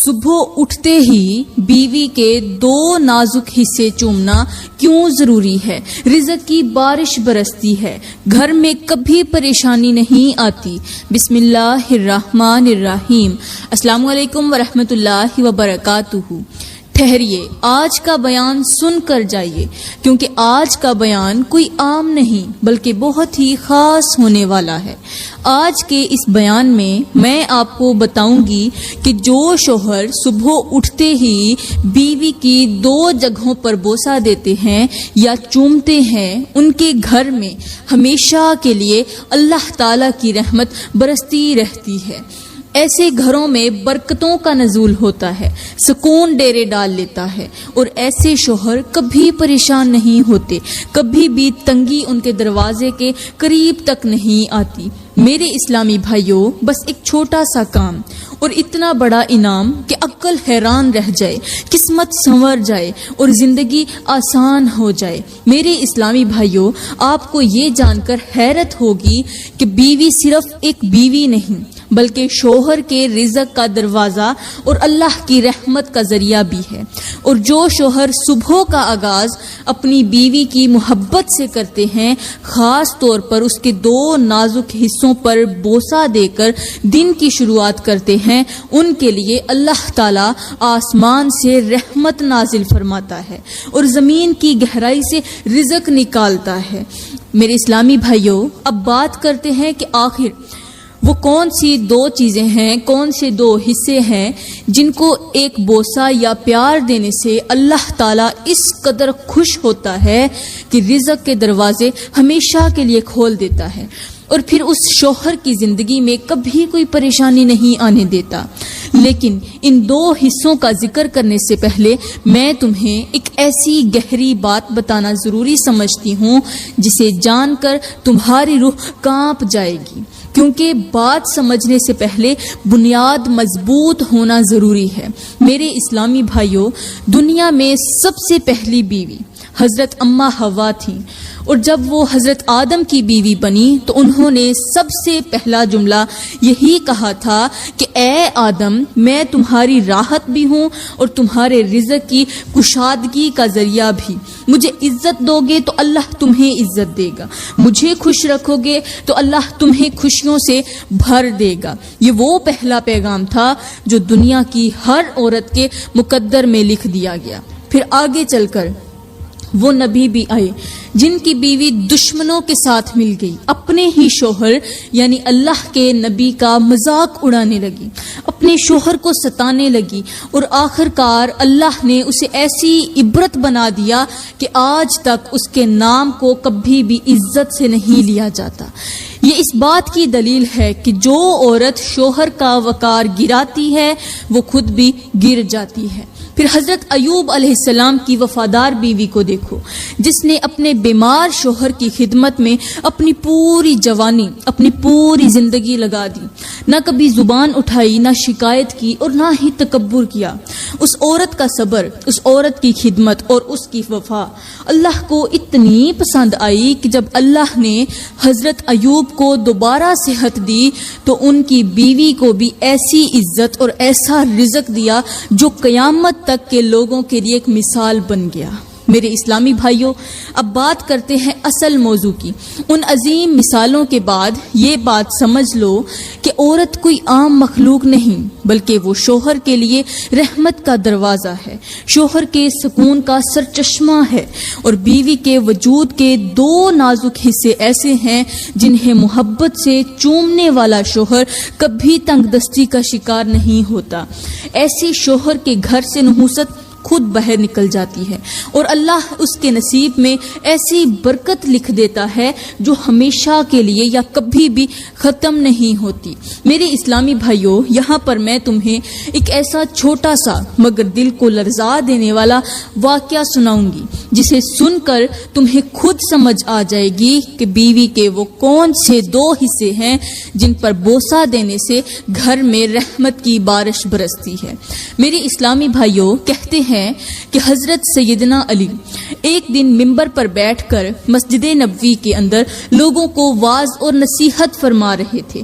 صبح اٹھتے ہی بیوی کے دو نازک حصے چومنا کیوں ضروری ہے؟ رزق کی بارش برستی ہے، گھر میں کبھی پریشانی نہیں آتی۔ بسم اللہ الرحمن الرحیم۔ السلام علیکم ورحمۃ اللہ وبرکاتہ۔ ٹھہریے، آج کا بیان سن کر جائیے، کیونکہ آج کا بیان کوئی عام نہیں بلکہ بہت ہی خاص ہونے والا ہے۔ آج کے اس بیان میں آپ کو بتاؤں گی کہ جو شوہر صبح اٹھتے ہی بیوی کی دو جگہوں پر بوسہ دیتے ہیں یا چومتے ہیں، ان کے گھر میں ہمیشہ کے لیے اللہ تعالی کی رحمت برستی رہتی ہے۔ ایسے گھروں میں برکتوں کا نزول ہوتا ہے، سکون ڈیرے ڈال لیتا ہے، اور ایسے شوہر کبھی پریشان نہیں ہوتے، کبھی بھی تنگی ان کے دروازے کے قریب تک نہیں آتی۔ میرے اسلامی بھائیوں، بس ایک چھوٹا سا کام اور اتنا بڑا انعام کہ عقل حیران رہ جائے، قسمت سنور جائے اور زندگی آسان ہو جائے۔ میرے اسلامی بھائیوں، آپ کو یہ جان کر حیرت ہوگی کہ بیوی صرف ایک بیوی نہیں بلکہ شوہر کے رزق کا دروازہ اور اللہ کی رحمت کا ذریعہ بھی ہے۔ اور جو شوہر صبح کا آغاز اپنی بیوی کی محبت سے کرتے ہیں، خاص طور پر اس کے دو نازک حصوں پر بوسہ دے کر دن کی شروعات کرتے ہیں، ان کے لیے اللہ تعالی آسمان سے رحمت نازل فرماتا ہے اور زمین کی گہرائی سے رزق نکالتا ہے۔ میرے اسلامی بھائیوں، اب بات کرتے ہیں کہ آخر وہ کون سی دو چیزیں ہیں، کون سے دو حصے ہیں جن کو ایک بوسہ یا پیار دینے سے اللہ تعالیٰ اس قدر خوش ہوتا ہے کہ رزق کے دروازے ہمیشہ کے لیے کھول دیتا ہے اور پھر اس شوہر کی زندگی میں کبھی کوئی پریشانی نہیں آنے دیتا۔ لیکن ان دو حصوں کا ذکر کرنے سے پہلے میں تمہیں ایک ایسی گہری بات بتانا ضروری سمجھتی ہوں جسے جان کر تمہاری روح کانپ جائے گی، کیونکہ بات سمجھنے سے پہلے بنیاد مضبوط ہونا ضروری ہے۔ میرے اسلامی بھائیوں، دنیا میں سب سے پہلی بیوی حضرت اماں حوا تھیں، اور جب وہ حضرت آدم کی بیوی بنی تو انہوں نے سب سے پہلا جملہ یہی کہا تھا کہ اے آدم، میں تمہاری راحت بھی ہوں اور تمہارے رزق کی کشادگی کا ذریعہ بھی۔ مجھے عزت دو گے تو اللہ تمہیں عزت دے گا، مجھے خوش رکھو گے تو اللہ تمہیں خوشیوں سے بھر دے گا۔ یہ وہ پہلا پیغام تھا جو دنیا کی ہر عورت کے مقدر میں لکھ دیا گیا۔ پھر آگے چل کر وہ نبی بھی آئے جن کی بیوی دشمنوں کے ساتھ مل گئی، اپنے ہی شوہر یعنی اللہ کے نبی کا مذاق اڑانے لگی، اپنے شوہر کو ستانے لگی، اور آخر کار اللہ نے اسے ایسی عبرت بنا دیا کہ آج تک اس کے نام کو کبھی بھی عزت سے نہیں لیا جاتا۔ یہ اس بات کی دلیل ہے کہ جو عورت شوہر کا وقار گراتی ہے وہ خود بھی گر جاتی ہے۔ پھر حضرت ایوب علیہ السلام کی وفادار بیوی کو دیکھو، جس نے اپنے بیمار شوہر کی خدمت میں اپنی پوری جوانی، اپنی پوری زندگی لگا دی، نہ کبھی زبان اٹھائی، نہ شکایت کی اور نہ ہی تکبر کیا۔ اس عورت کا صبر، اس عورت کی خدمت اور اس کی وفا اللہ کو اتنی پسند آئی کہ جب اللہ نے حضرت ایوب کو دوبارہ صحت دی تو ان کی بیوی کو بھی ایسی عزت اور ایسا رزق دیا جو قیامت تک کے لوگوں کے لیے ایک مثال بن گیا۔ میرے اسلامی بھائیوں، اب بات کرتے ہیں اصل موضوع کی۔ ان عظیم مثالوں کے بعد یہ بات سمجھ لو کہ عورت کوئی عام مخلوق نہیں بلکہ وہ شوہر کے لیے رحمت کا دروازہ ہے، شوہر کے سکون کا سرچشمہ ہے، اور بیوی کے وجود کے دو نازک حصے ایسے ہیں جنہیں محبت سے چومنے والا شوہر کبھی تنگ دستی کا شکار نہیں ہوتا۔ ایسے شوہر کے گھر سے نحوست خود باہر نکل جاتی ہے اور اللہ اس کے نصیب میں ایسی برکت لکھ دیتا ہے جو ہمیشہ کے لیے یا کبھی بھی ختم نہیں ہوتی۔ میرے اسلامی بھائیوں، یہاں پر میں تمہیں ایک ایسا چھوٹا سا مگر دل کو لرزا دینے والا واقعہ سناؤں گی جسے سن کر تمہیں خود سمجھ آ جائے گی کہ بیوی کے وہ کون سے دو حصے ہیں جن پر بوسہ دینے سے گھر میں رحمت کی بارش برستی ہے۔ میرے اسلامی بھائیوں، کہتے ہیں کہ حضرت سیدنا علی ایک دن منبر پر بیٹھ کر مسجد نبوی کے اندر لوگوں کو واعظ اور نصیحت فرما رہے تھے۔